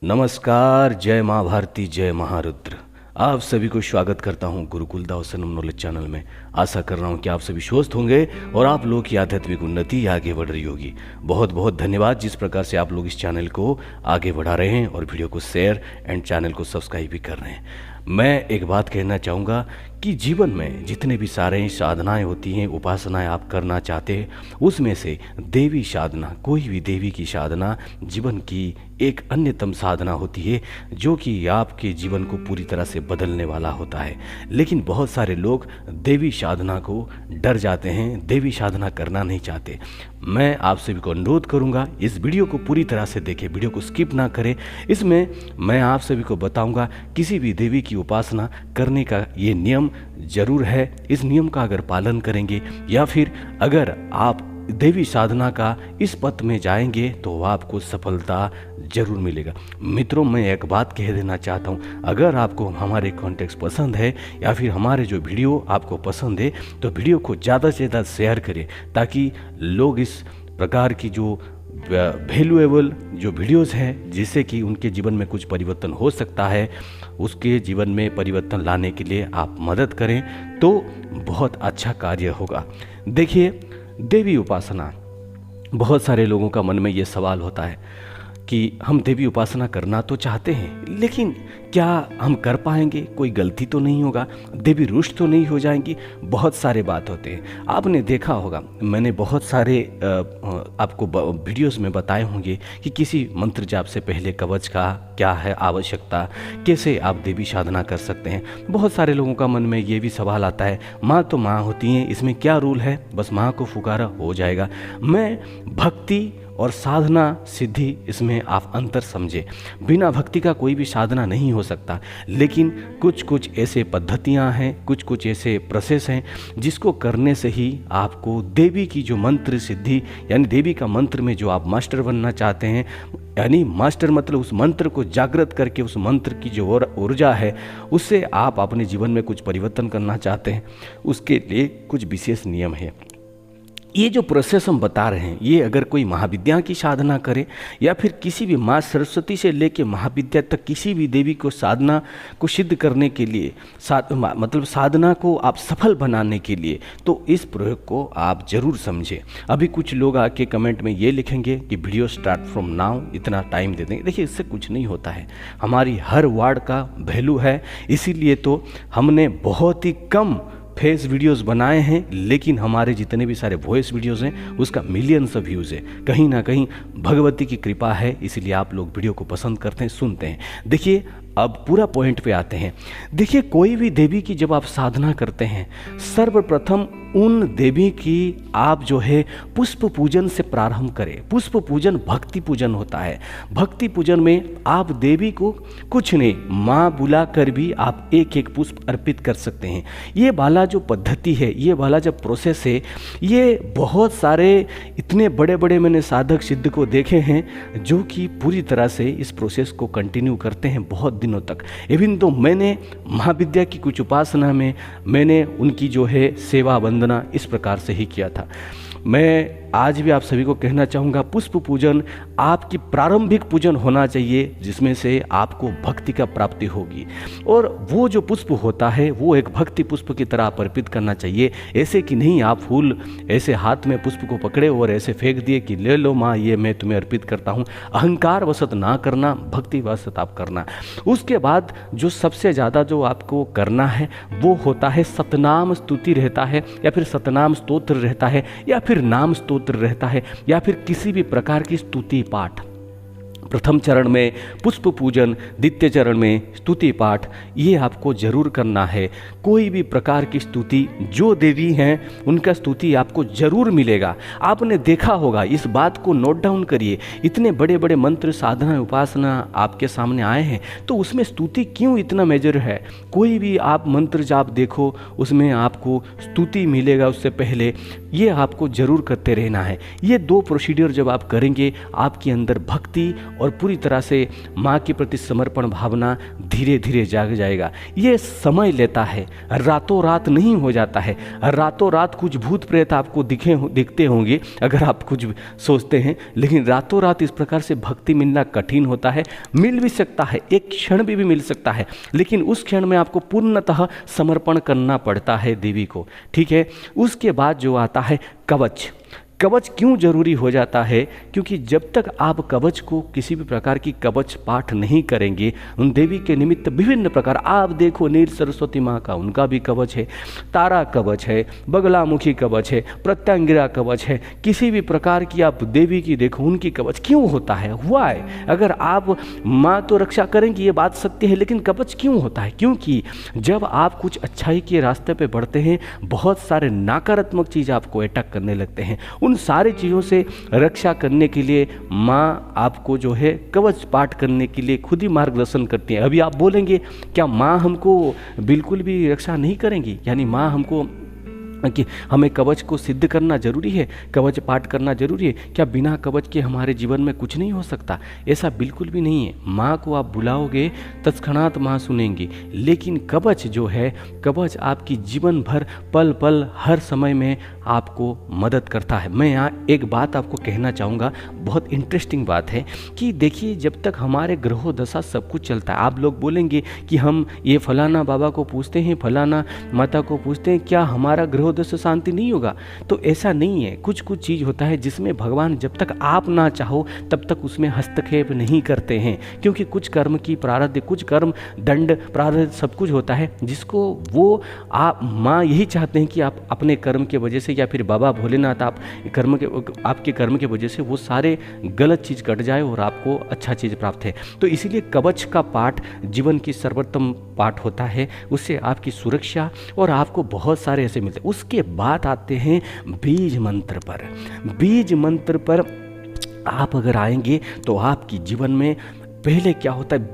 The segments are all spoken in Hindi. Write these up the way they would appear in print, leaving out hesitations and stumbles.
नमस्कार, जय माँ भारती, जय महारुद्र। आप सभी को स्वागत करता हूँ गुरुकुल दावसनम नॉलेज चैनल में। आशा कर रहा हूँ कि आप सभी स्वस्थ होंगे और आप लोग की आध्यात्मिक उन्नति आगे बढ़ रही होगी। बहुत बहुत धन्यवाद जिस प्रकार से आप लोग इस चैनल को आगे बढ़ा रहे हैं और वीडियो को शेयर एंड चैनल को सब्सक्राइब भी कर रहे हैं। मैं एक बात कहना चाहूँगा कि जीवन में जितने भी सारे साधनाएं होती हैं, उपासनाएं आप करना चाहते हैं, उसमें से देवी साधना, कोई भी देवी की साधना जीवन की एक अन्यतम साधना होती है जो कि आपके जीवन को पूरी तरह से बदलने वाला होता है। लेकिन बहुत सारे लोग देवी साधना को डर जाते हैं, देवी साधना करना नहीं चाहते। मैं आप सभी को अनुरोध करूंगा इस वीडियो को पूरी तरह से देखें, वीडियो को स्किप ना करें। इसमें मैं आप सभी को बताऊंगा किसी भी देवी की उपासना करने का ये नियम जरूर है। इस नियम का अगर पालन करेंगे या फिर अगर आप देवी साधना का इस पथ में जाएंगे तो आपको सफलता जरूर मिलेगा। मित्रों, मैं एक बात कह देना चाहता हूँ, अगर आपको हमारे कॉन्टेक्स्ट पसंद है या फिर हमारे जो वीडियो आपको पसंद है तो वीडियो को ज़्यादा से ज़्यादा शेयर करें ताकि लोग इस प्रकार की जो वैल्यूएबल जो वीडियोस हैं जिससे कि उनके जीवन में कुछ परिवर्तन हो सकता है, उसके जीवन में परिवर्तन लाने के लिए आप मदद करें तो बहुत अच्छा कार्य होगा। देखिए, देवी उपासना, बहुत सारे लोगों का मन में ये सवाल होता है कि हम देवी उपासना करना तो चाहते हैं लेकिन क्या हम कर पाएंगे, कोई गलती तो नहीं होगा, देवी रुष्ट तो नहीं हो जाएंगी। बहुत सारे बात होते हैं। आपने देखा होगा, मैंने बहुत सारे आपको वीडियोस में बताए होंगे कि किसी मंत्र जाप से पहले कवच का क्या है आवश्यकता, कैसे आप देवी साधना कर सकते हैं। बहुत सारे लोगों का मन में ये भी सवाल आता है, माँ तो माँ होती हैं, इसमें क्या रूल है, बस माँ को पुकारा हो जाएगा। मैं भक्ति और साधना सिद्धि, इसमें आप अंतर समझे। बिना भक्ति का कोई भी साधना नहीं हो सकता, लेकिन कुछ कुछ ऐसे पद्धतियां हैं, कुछ कुछ ऐसे प्रोसेस हैं जिसको करने से ही आपको देवी की जो मंत्र सिद्धि, यानी देवी का मंत्र में जो आप मास्टर बनना चाहते हैं, यानी मास्टर मतलब उस मंत्र को जागृत करके उस मंत्र की जो ऊर्जा है उससे आप अपने जीवन में कुछ परिवर्तन करना चाहते हैं, उसके लिए कुछ विशेष नियम है। ये जो प्रोसेस हम बता रहे हैं, ये अगर कोई महाविद्या की साधना करे या फिर किसी भी माँ सरस्वती से लेके महाविद्या तक किसी भी देवी को साधना को सिद्ध करने के लिए, मतलब साधना को आप सफल बनाने के लिए, तो इस प्रयोग को आप जरूर समझें। अभी कुछ लोग आके कमेंट में ये लिखेंगे कि वीडियो स्टार्ट फ्रॉम नाउ, इतना टाइम दे देंगे। देखिए, इससे कुछ नहीं होता है, हमारी हर वर्ड का वैल्यू है, इसीलिए तो हमने बहुत ही कम फेस वीडियोस बनाए हैं, लेकिन हमारे जितने भी सारे वॉइस वीडियोस हैं उसका मिलियंस ऑफ व्यूज़ है। कहीं ना कहीं भगवती की कृपा है, इसीलिए आप लोग वीडियो को पसंद करते हैं, सुनते हैं। देखिए, अब पूरा पॉइंट पे आते हैं। देखिए, कोई भी देवी की जब आप साधना करते हैं, सर्वप्रथम उन देवी की आप जो है पुष्प पूजन से प्रारंभ करें। पुष्प पूजन भक्ति पूजन होता है। भक्ति पूजन में आप देवी को कुछ नहीं, माँ बुला कर भी आप एक एक पुष्प अर्पित कर सकते हैं। ये वाला जो पद्धति है, ये वाला जो प्रोसेस है, ये बहुत सारे इतने बड़े बड़े मैंने साधक सिद्ध को देखे हैं जो कि पूरी तरह से इस प्रोसेस को कंटिन्यू करते हैं बहुत दिनों तक। इवन तो मैंने महाविद्या की कुछ उपासना में मैंने उनकी जो है सेवा वंदना इस प्रकार से ही किया था। मैं आज भी आप सभी को कहना चाहूँगा, पुष्प पूजन आपकी प्रारंभिक पूजन होना चाहिए जिसमें से आपको भक्ति का प्राप्ति होगी, और वो जो पुष्प होता है वो एक भक्ति पुष्प की तरह आप अर्पित करना चाहिए। ऐसे कि नहीं आप फूल ऐसे हाथ में पुष्प को पकड़े और ऐसे फेंक दिए कि ले लो माँ, ये मैं तुम्हें अर्पित करता हूँ। अहंकार वशत ना करना, भक्ति वशत आप करना। उसके बाद जो सबसे ज़्यादा जो आपको करना है वो होता है सतनाम स्तुति रहता है, या फिर सतनाम स्तोत्र रहता है, या फिर नाम स्तोत्र रहता है, या फिर किसी भी प्रकार की स्तुति पाठ। प्रथम चरण में पुष्प पूजन, द्वितीय चरण में स्तुति पाठ, ये आपको जरूर करना है। कोई भी प्रकार की स्तुति, जो देवी हैं उनका स्तुति आपको जरूर मिलेगा। आपने देखा होगा, इस बात को नोट डाउन करिए, इतने बड़े बड़े मंत्र साधना उपासना आपके सामने आए हैं तो उसमें स्तुति क्यों इतना मेजर है। कोई भी आप मंत्र जाप देखो, उसमें आपको स्तुति मिलेगा उससे पहले, ये आपको जरूर करते रहना है। ये दो प्रोसीडियर जब आप करेंगे, आपके अंदर भक्ति और पूरी तरह से माँ के प्रति समर्पण भावना धीरे धीरे जाग जाएगा। ये समय लेता है, रातों रात नहीं हो जाता है। रातों रात कुछ भूत प्रेत आपको दिखते होंगे अगर आप कुछ सोचते हैं, लेकिन रातों रात इस प्रकार से भक्ति मिलना कठिन होता है। मिल भी सकता है, एक क्षण भी मिल सकता है, लेकिन उस क्षण में आपको पूर्णतः समर्पण करना पड़ता है देवी को, ठीक है। उसके बाद जो आता है कवच। कवच क्यों जरूरी हो जाता है? क्योंकि जब तक आप कवच को, किसी भी प्रकार की कवच पाठ नहीं करेंगे, उन देवी के निमित्त विभिन्न प्रकार, आप देखो नील सरस्वती माँ का उनका भी कवच है, तारा कवच है, बगलामुखी कवच है, प्रत्यंगिरा कवच है, किसी भी प्रकार की आप देवी की देखो उनकी कवच क्यों होता है? हुआ है, अगर आप माँ तो रक्षा करेंगी ये बात सत्य है, लेकिन कवच क्यों होता है? क्योंकि जब आप कुछ अच्छाई के रास्ते पे बढ़ते हैं, बहुत सारे नकारात्मक चीज़ आपको अटैक करने लगते हैं। उन सारी चीज़ों से रक्षा करने के लिए माँ आपको जो है कवच पाठ करने के लिए खुद ही मार्गदर्शन करती है। अभी आप बोलेंगे क्या माँ हमको बिल्कुल भी रक्षा नहीं करेंगी? यानी माँ हमको कि हमें कवच को सिद्ध करना जरूरी है, कवच पाठ करना जरूरी है, क्या बिना कवच के हमारे जीवन में कुछ नहीं हो सकता? ऐसा बिल्कुल भी नहीं है। माँ को आप बुलाओगे तत्क्षणात माँ सुनेंगी, लेकिन कवच जो है, कवच आपकी जीवन भर पल पल हर समय में आपको मदद करता है। मैं यहाँ एक बात आपको कहना चाहूँगा, बहुत इंटरेस्टिंग बात है कि देखिए, जब तक हमारे ग्रहों दशा सब कुछ चलता है, आप लोग बोलेंगे कि हम ये फलाना बाबा को पूछते हैं, फलाना माता को पूछते हैं, क्या हमारा ग्रह दशा शांति नहीं होगा? तो ऐसा नहीं है। कुछ कुछ चीज़ होता है जिसमें भगवान जब तक आप ना चाहो तब तक उसमें हस्तक्षेप नहीं करते हैं, क्योंकि कुछ कर्म की प्रारब्ध, कुछ कर्म दंड प्रारब्ध सब कुछ होता है, जिसको वो आप माँ यही चाहते हैं कि आप अपने कर्म के वजह से, या फिर बाबा भोलेनाथ आपके कर्म के वजह से वो सारे गलत चीज़ कट जाए और आपको अच्छा चीज़ प्राप्त है। तो इसीलिए कवच का पाठ जीवन की सर्वोत्तम पाठ होता है, उससे आपकी सुरक्षा और आपको बहुत सारे ऐसे मिलते हैं। उसके बाद आते हैं बीज मंत्र पर। बीज मंत्र पर आप अगर आएंगे तो आपकी जीवन में पहले क्या होता है,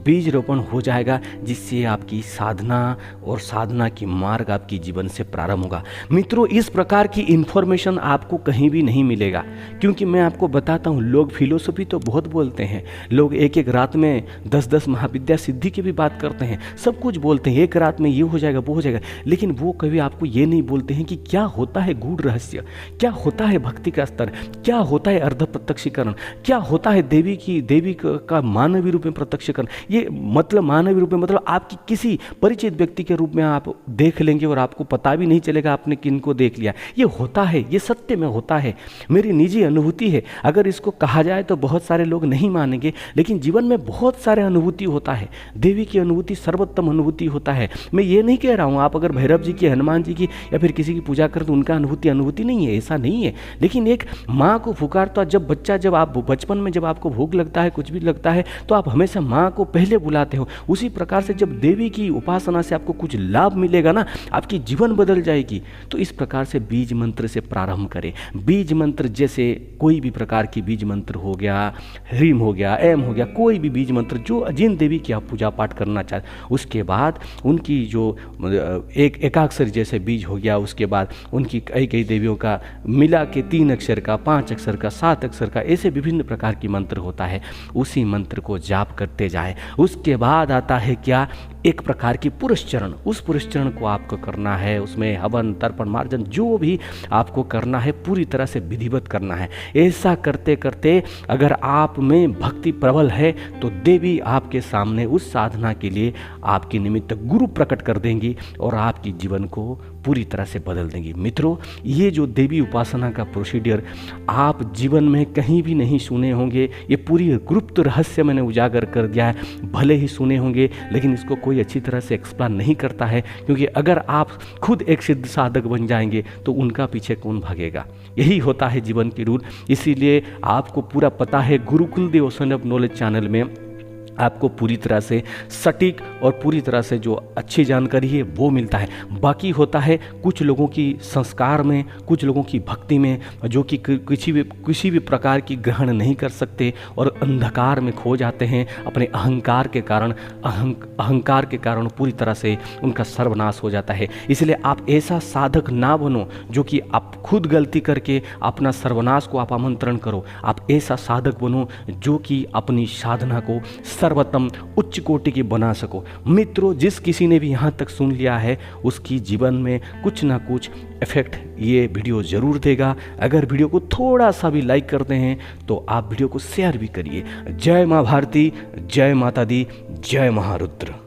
बीज रोपण हो जाएगा, जिससे आपकी साधना और साधना की मार्ग आपकी जीवन से प्रारंभ होगा। मित्रों, इस प्रकार की इन्फॉर्मेशन आपको कहीं भी नहीं मिलेगा, क्योंकि मैं आपको बताता हूँ, लोग फिलोसफी तो बहुत बोलते हैं, लोग एक एक रात में 10-10 महाविद्या सिद्धि की भी बात करते हैं, सब कुछ बोलते हैं, एक रात में ये हो जाएगा वो हो जाएगा, लेकिन वो कभी आपको ये नहीं बोलते हैं कि क्या होता है गूढ़ रहस्य, क्या होता है भक्ति का स्तर, क्या होता है अर्ध प्रत्यक्षीकरण, क्या होता है देवी का मानवीय रूप में प्रत्यक्षीकरण। ये मतलब मानवीय रूप में मतलब आपकी किसी परिचित व्यक्ति के रूप में आप देख लेंगे और आपको पता भी नहीं चलेगा आपने किनको देख लिया। ये होता है, ये सत्य में होता है, मेरी निजी अनुभूति है। अगर इसको कहा जाए तो बहुत सारे लोग नहीं मानेंगे, लेकिन जीवन में बहुत सारे अनुभूति होता है। देवी की अनुभूति सर्वोत्तम अनुभूति होता है। मैं ये नहीं कह रहा हूँ आप अगर भैरव जी की, हनुमान जी की या फिर किसी की पूजा करें तो उनका अनुभूति नहीं है, ऐसा नहीं है। लेकिन एक माँ को पुकारता, जब आप बचपन में जब आपको भूख लगता है, कुछ भी लगता है, तो आप हमेशा माँ को पहले बुलाते हो। उसी प्रकार से जब देवी की उपासना से आपको कुछ लाभ मिलेगा ना, आपकी जीवन बदल जाएगी। तो इस प्रकार से बीज मंत्र से प्रारंभ करें। बीज मंत्र जैसे कोई भी प्रकार की बीज मंत्र हो गया, ह्रीम हो गया, एम हो गया, कोई भी बीज मंत्र जो जिन देवी की आप पूजा पाठ करना चाहते, उसके बाद उनकी जो एकाक्षर जैसे बीज हो गया, उसके बाद उनकी कई देवियों का मिला के 3 अक्षर का, 5 अक्षर का, 7 अक्षर का, ऐसे विभिन्न प्रकार की मंत्र होता है। उसी मंत्र को जाप करते जाए। उसके बाद आता है क्या, एक प्रकार की पुरस्चरण। उस पुरस्चरण को आपको करना है, उसमें हवन तर्पण मार्जन जो भी आपको करना है पूरी तरह से विधिवत करना है। ऐसा करते करते अगर आप में भक्ति प्रबल है तो देवी आपके सामने उस साधना के लिए आपके निमित्त गुरु प्रकट कर देंगी और आपकी जीवन को पूरी तरह से बदल देंगी। मित्रों, ये जो देवी उपासना का प्रोसीडियर आप जीवन में कहीं भी नहीं सुने होंगे, ये पूरी गुप्त रहस्य मैंने उजागर कर दिया है। भले ही सुने होंगे, लेकिन इसको कोई अच्छी तरह से एक्सप्लेन नहीं करता है, क्योंकि अगर आप खुद एक सिद्ध साधक बन जाएंगे तो उनका पीछे कौन भागेगा। यही होता है जीवन की रूल। इसीलिए आपको पूरा पता है, Gurukul the ocean of knowledge channel में आपको पूरी तरह से सटीक और पूरी तरह से जो अच्छी जानकारी है वो मिलता है। बाकी होता है कुछ लोगों की संस्कार में, कुछ लोगों की भक्ति में, जो कि किसी भी प्रकार की ग्रहण नहीं कर सकते और अंधकार में खो जाते हैं अपने अहंकार के कारण। अहंकार के कारण पूरी तरह से उनका सर्वनाश हो जाता है। इसलिए आप ऐसा साधक ना बनो जो कि आप खुद गलती करके अपना सर्वनाश को आप आमंत्रण करो। आप ऐसा साधक बनो जो कि अपनी साधना को सर्वोत्तम उच्च कोटि की बना सको। मित्रों, जिस किसी ने भी यहाँ तक सुन लिया है उसकी जीवन में कुछ ना कुछ इफेक्ट ये वीडियो ज़रूर देगा। अगर वीडियो को थोड़ा सा भी लाइक करते हैं तो आप वीडियो को शेयर भी करिए। जय माँ भारती, जय माता दी, जय महारुद्र।